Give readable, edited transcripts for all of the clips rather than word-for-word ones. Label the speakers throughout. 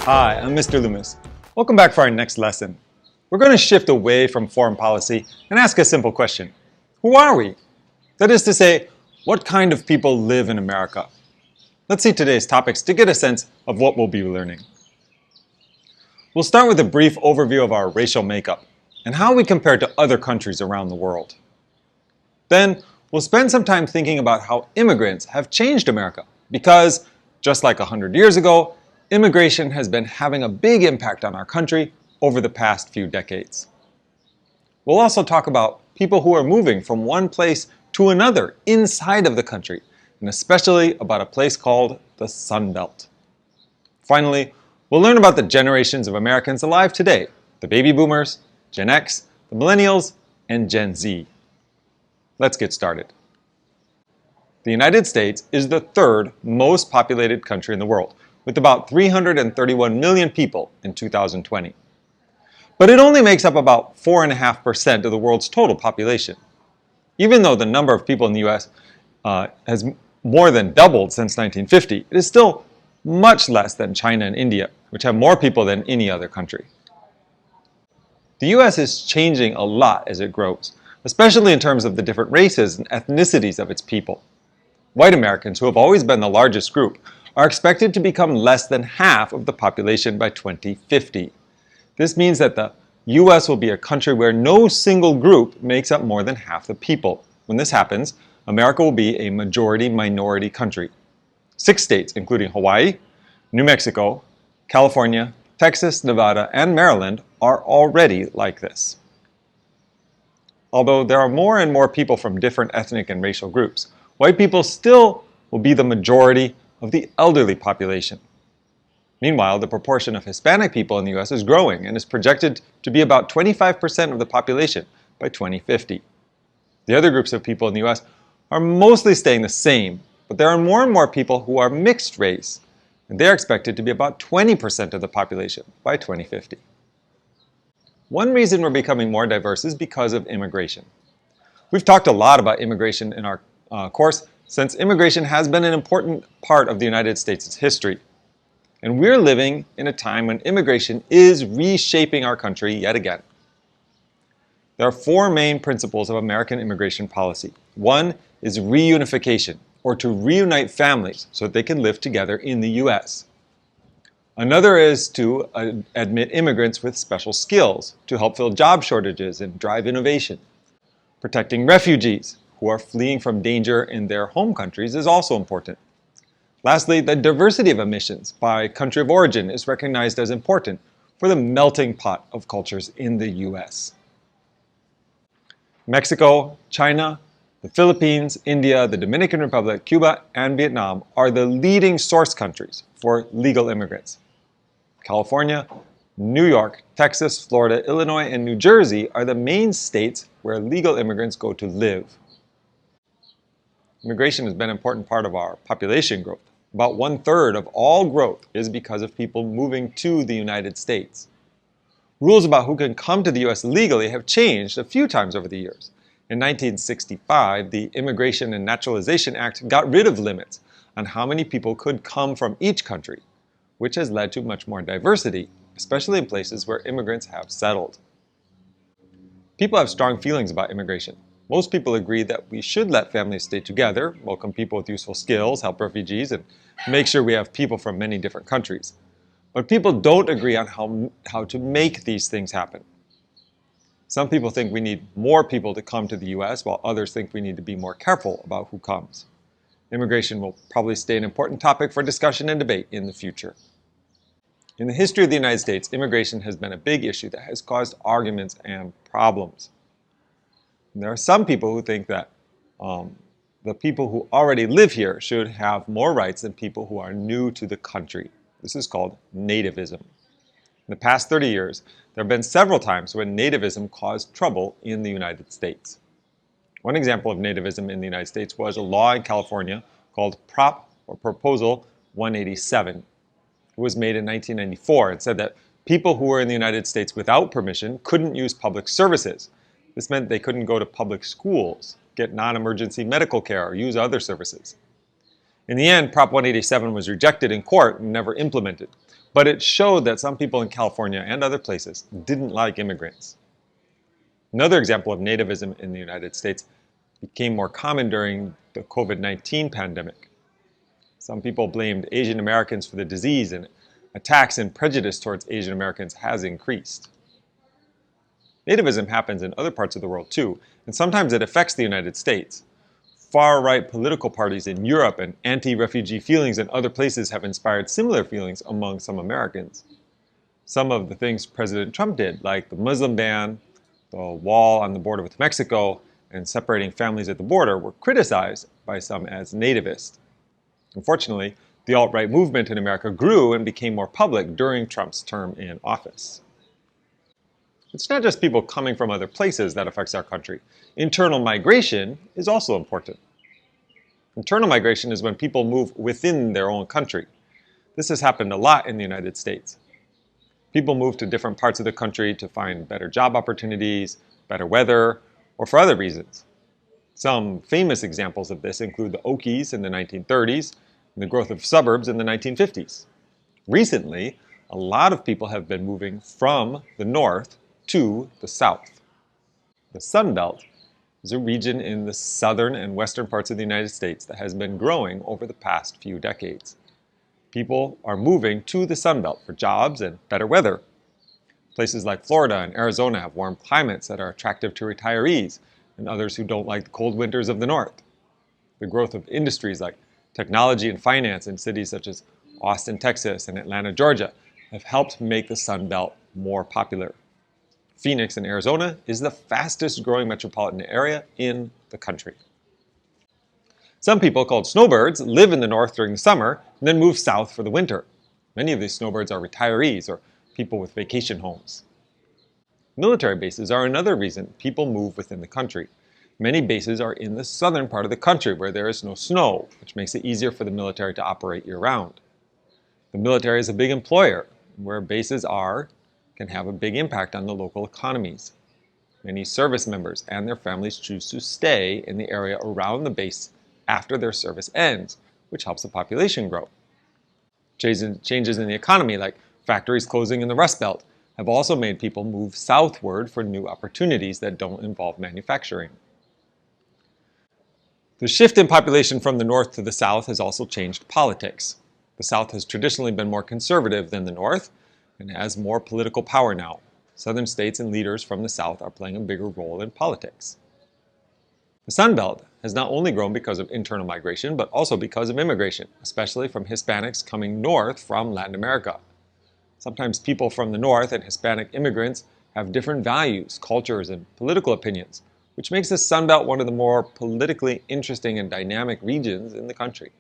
Speaker 1: Hi, I'm Mr. Loomis. Welcome back for our next lesson. We're going to shift away from foreign policy and ask a simple question. Who are we? That is to say, what kind of people live in America? Let's see today's topics to get a sense of what we'll be learning. We'll start with a brief overview of our racial makeup and how we compare to other countries around the world. Then, we'll spend some time thinking about how immigrants have changed America because, just like 100 years ago, immigration has been having a big impact on our country over the past few decades. We'll also talk about people who are moving from one place to another inside of the country, and especially about a place called the Sun Belt. Finally, we'll learn about the generations of Americans alive today, the baby boomers, Gen X, the millennials, and Gen Z. Let's get started. The United States is the third most populated country in the world, with about 331 million people in 2020. But it only makes up about 4.5% of the world's total population. Even though the number of people in the US has more than doubled since 1950, it is still much less than China and India, which have more people than any other country. The US is changing a lot as it grows, especially in terms of the different races and ethnicities of its people. White Americans, who have always been the largest group, are expected to become less than half of the population by 2050. This means that the US will be a country where no single group makes up more than half the people. When this happens, America will be a majority-minority country. 6 states, including Hawaii, New Mexico, California, Texas, Nevada, and Maryland, are already like this. Although there are more and more people from different ethnic and racial groups, white people still will be the majority of the elderly population. Meanwhile, the proportion of Hispanic people in the US is growing and is projected to be about 25% of the population by 2050. The other groups of people in the US are mostly staying the same, but there are more and more people who are mixed race, and they are expected to be about 20% of the population by 2050. One reason we're becoming more diverse is because of immigration. We've talked a lot about immigration in our course, since immigration has been an important part of the United States' history. And we're living in a time when immigration is reshaping our country yet again. There are 4 main principles of American immigration policy. One is reunification, or to reunite families so that they can live together in the US. Another is to admit immigrants with special skills to help fill job shortages and drive innovation. Protecting refugees who are fleeing from danger in their home countries is also important. Lastly, the diversity of admissions by country of origin is recognized as important for the melting pot of cultures in the US. Mexico, China, the Philippines, India, the Dominican Republic, Cuba, and Vietnam are the leading source countries for legal immigrants. California, New York, Texas, Florida, Illinois, and New Jersey are the main states where legal immigrants go to live. Immigration has been an important part of our population growth. About 1/3 of all growth is because of people moving to the United States. Rules about who can come to the US legally have changed a few times over the years. In 1965, the Immigration and Naturalization Act got rid of limits on how many people could come from each country, which has led to much more diversity, especially in places where immigrants have settled. People have strong feelings about immigration. Most people agree that we should let families stay together, welcome people with useful skills, help refugees, and make sure we have people from many different countries. But people don't agree on how to make these things happen. Some people think we need more people to come to the US, while others think we need to be more careful about who comes. Immigration will probably stay an important topic for discussion and debate in the future. In the history of the United States, immigration has been a big issue that has caused arguments and problems. There are some people who think that the people who already live here should have more rights than people who are new to the country. This is called nativism. In the past 30 years, there have been several times when nativism caused trouble in the United States. One example of nativism in the United States was a law in California called Proposal 187. It was made in 1994 and said that people who were in the United States without permission couldn't use public services. This meant they couldn't go to public schools, get non-emergency medical care, or use other services. In the end, Prop 187 was rejected in court and never implemented, But it showed that some people in California and other places didn't like immigrants. Another example of nativism in the United States became more common during the COVID-19 pandemic. Some people blamed Asian Americans for the disease, and attacks and prejudice towards Asian Americans has increased. Nativism happens in other parts of the world too, and sometimes it affects the United States. Far-right political parties in Europe and anti-refugee feelings in other places have inspired similar feelings among some Americans. Some of the things President Trump did, like the Muslim ban, the wall on the border with Mexico, and separating families at the border, were criticized by some as nativist. Unfortunately, the alt-right movement in America grew and became more public during Trump's term in office. It's not just people coming from other places that affects our country. Internal migration is also important. Internal migration is when people move within their own country. This has happened a lot in the United States. People move to different parts of the country to find better job opportunities, better weather, or for other reasons. Some famous examples of this include the Okies in the 1930s and the growth of suburbs in the 1950s. Recently, a lot of people have been moving from the north to the south. The Sun Belt is a region in the southern and western parts of the United States that has been growing over the past few decades. People are moving to the Sun Belt for jobs and better weather. Places like Florida and Arizona have warm climates that are attractive to retirees and others who don't like the cold winters of the north. The growth of industries like technology and finance in cities such as Austin, Texas, and Atlanta, Georgia, have helped make the Sun Belt more popular. Phoenix in Arizona is the fastest growing metropolitan area in the country. Some people, called snowbirds, live in the north during the summer and then move south for the winter. Many of these snowbirds are retirees or people with vacation homes. Military bases are another reason people move within the country. Many bases are in the southern part of the country where there is no snow, which makes it easier for the military to operate year-round. The military is a big employer. Where bases are can have a big impact on the local economies. Many service members and their families choose to stay in the area around the base after their service ends, which helps the population grow. Changes in the economy, like factories closing in the Rust Belt, have also made people move southward for new opportunities that don't involve manufacturing. The shift in population from the north to the south has also changed politics. The South has traditionally been more conservative than the North and has more political power now. Southern states and leaders from the South are playing a bigger role in politics. The Sun Belt has not only grown because of internal migration, but also because of immigration, especially from Hispanics coming north from Latin America. Sometimes people from the North and Hispanic immigrants have different values, cultures, and political opinions, which makes the Sun Belt one of the more politically interesting and dynamic regions in the country.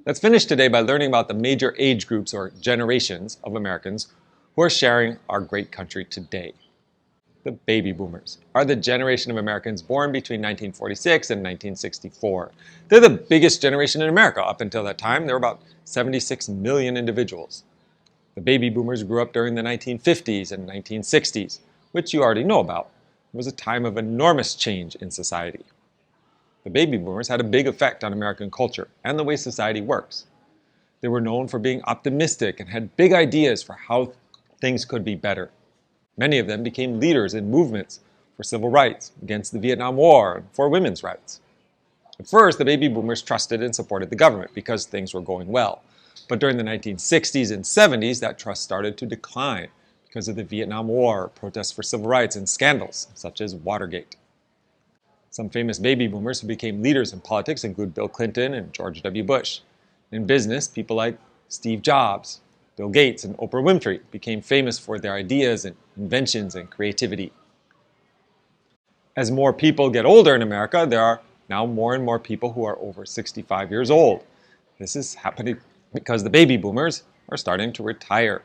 Speaker 1: Let's finish today by learning about the major age groups or generations of Americans who are sharing our great country today. The baby boomers are the generation of Americans born between 1946 and 1964. They're the biggest generation in America. Up until that time, there were about 76 million individuals. The baby boomers grew up during the 1950s and 1960s, which you already know about. It was a time of enormous change in society. The baby boomers had a big effect on American culture and the way society works. They were known for being optimistic and had big ideas for how things could be better. Many of them became leaders in movements for civil rights, against the Vietnam War, and for women's rights. At first, the baby boomers trusted and supported the government because things were going well. But during the 1960s and 70s, that trust started to decline because of the Vietnam War, protests for civil rights, and scandals such as Watergate. Some famous baby boomers who became leaders in politics include Bill Clinton and George W. Bush. In business, people like Steve Jobs, Bill Gates, and Oprah Winfrey became famous for their ideas and inventions and creativity. As more people get older in America, there are now more and more people who are over 65 years old. This is happening because the baby boomers are starting to retire.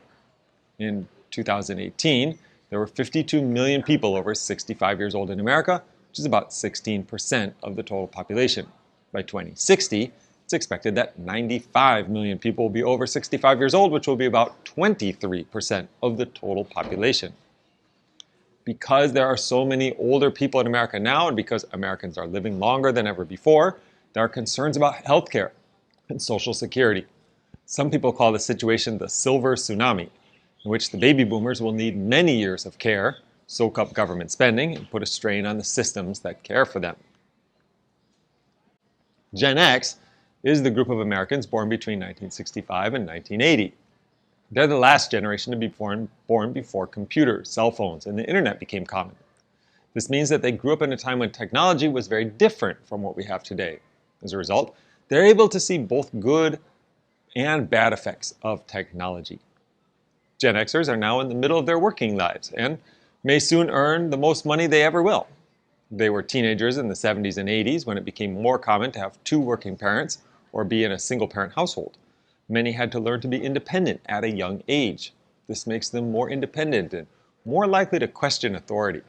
Speaker 1: In 2018, there were 52 million people over 65 years old in America, which is about 16% of the total population. By 2060, it's expected that 95 million people will be over 65 years old, which will be about 23% of the total population. Because there are so many older people in America now, and because Americans are living longer than ever before, there are concerns about healthcare and Social Security. Some people call this situation the silver tsunami, in which the baby boomers will need many years of care, soak up government spending, and put a strain on the systems that care for them. Gen X is the group of Americans born between 1965 and 1980. They're the last generation to be born before computers, cell phones, and the internet became common. This means that they grew up in a time when technology was very different from what we have today. As a result, they're able to see both good and bad effects of technology. Gen Xers are now in the middle of their working lives and may soon earn the most money they ever will. They were teenagers in the 70s and 80s when it became more common to have two working parents or be in a single-parent household. Many had to learn to be independent at a young age. This makes them more independent and more likely to question authority.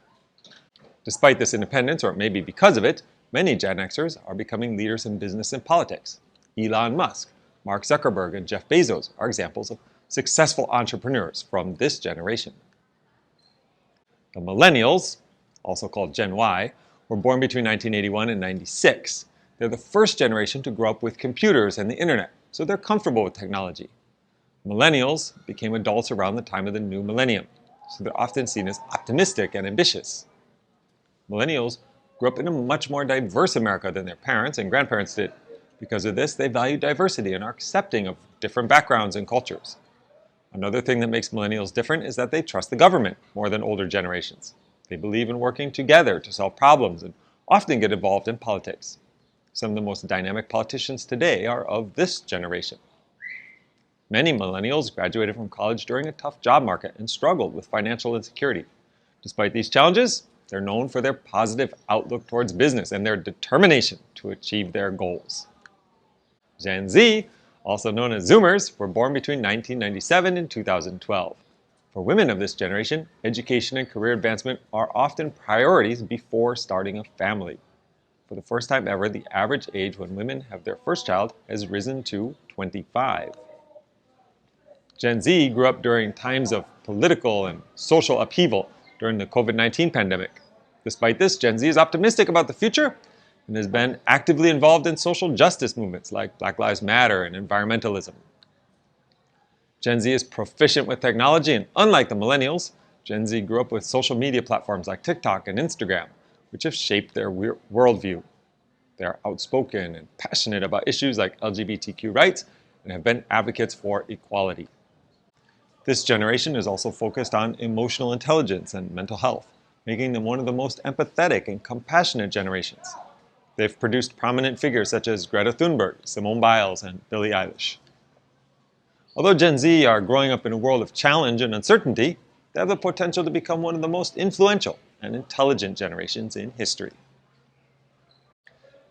Speaker 1: Despite this independence, or maybe because of it, many Gen Xers are becoming leaders in business and politics. Elon Musk, Mark Zuckerberg, and Jeff Bezos are examples of successful entrepreneurs from this generation. The millennials, also called Gen Y, were born between 1981 and 96. They're the first generation to grow up with computers and the internet, so they're comfortable with technology. Millennials became adults around the time of the new millennium, so they're often seen as optimistic and ambitious. Millennials grew up in a much more diverse America than their parents and grandparents did. Because of this, they value diversity and are accepting of different backgrounds and cultures. Another thing that makes millennials different is that they trust the government more than older generations. They believe in working together to solve problems and often get involved in politics. Some of the most dynamic politicians today are of this generation. Many millennials graduated from college during a tough job market and struggled with financial insecurity. Despite these challenges, they're known for their positive outlook towards business and their determination to achieve their goals. Gen Z, also known as Zoomers, were born between 1997 and 2012. For women of this generation, education and career advancement are often priorities before starting a family. For the first time ever, the average age when women have their first child has risen to 25. Gen Z grew up during times of political and social upheaval during the COVID-19 pandemic. Despite this, Gen Z is optimistic about the future and has been actively involved in social justice movements like Black Lives Matter and environmentalism. Gen Z is proficient with technology, and unlike the millennials, Gen Z grew up with social media platforms like TikTok and Instagram, which have shaped their worldview. They are outspoken and passionate about issues like LGBTQ rights and have been advocates for equality. This generation is also focused on emotional intelligence and mental health, making them one of the most empathetic and compassionate generations. They've produced prominent figures such as Greta Thunberg, Simone Biles, and Billie Eilish. Although Gen Z are growing up in a world of challenge and uncertainty, they have the potential to become one of the most influential and intelligent generations in history.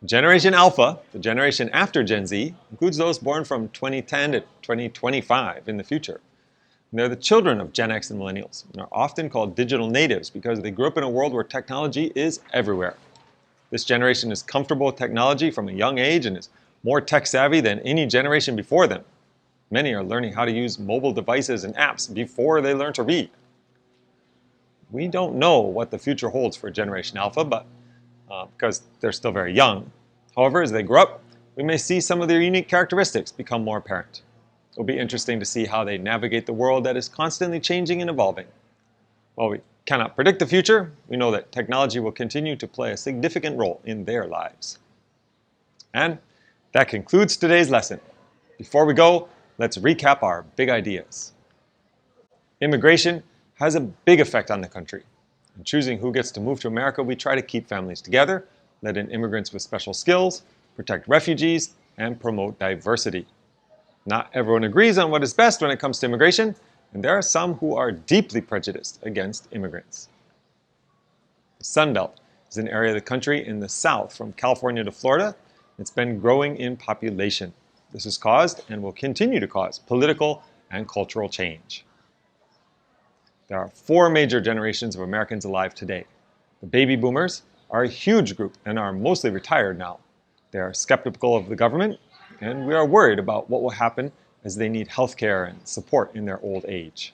Speaker 1: Generation Alpha, the generation after Gen Z, includes those born from 2010 to 2025 in the future. And they're the children of Gen X and Millennials, and are often called digital natives because they grew up in a world where technology is everywhere. This generation is comfortable with technology from a young age and is more tech-savvy than any generation before them. Many are learning how to use mobile devices and apps before they learn to read. We don't know what the future holds for Generation Alpha, but because they're still very young. However, as they grow up, we may see some of their unique characteristics become more apparent. It'll be interesting to see how they navigate the world that is constantly changing and evolving. While we cannot predict the future, we know that technology will continue to play a significant role in their lives. And that concludes today's lesson. Before we go, let's recap our big ideas. Immigration has a big effect on the country. In choosing who gets to move to America, we try to keep families together, let in immigrants with special skills, protect refugees, and promote diversity. Not everyone agrees on what is best when it comes to immigration, and there are some who are deeply prejudiced against immigrants. The Sun Belt is an area of the country in the south from California to Florida. It's been growing in population. This has caused and will continue to cause political and cultural change. There are 4 major generations of Americans alive today. The baby boomers are a huge group and are mostly retired now. They are skeptical of the government, and we are worried about what will happen as they need health care and support in their old age.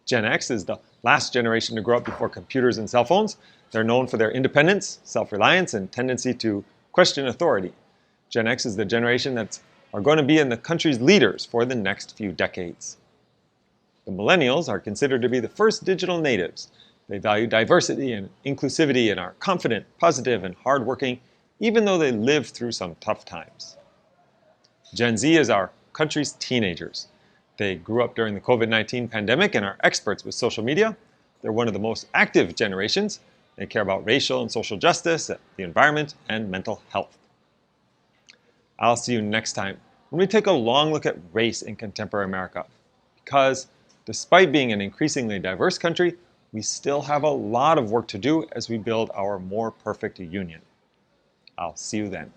Speaker 1: Gen X is the last generation to grow up before computers and cell phones. They're known for their independence, self-reliance, and tendency to question authority. Gen X is the generation that's are going to be in the country's leaders for the next few decades. The millennials are considered to be the first digital natives. They value diversity and inclusivity and are confident, positive, and hardworking, even though they lived through some tough times. Gen Z is our country's teenagers. They grew up during the COVID-19 pandemic and are experts with social media. They're one of the most active generations. They care about racial and social justice, the environment, and mental health. I'll see you next time when we take a long look at race in contemporary America. Because despite being an increasingly diverse country, we still have a lot of work to do as we build our more perfect union. I'll see you then.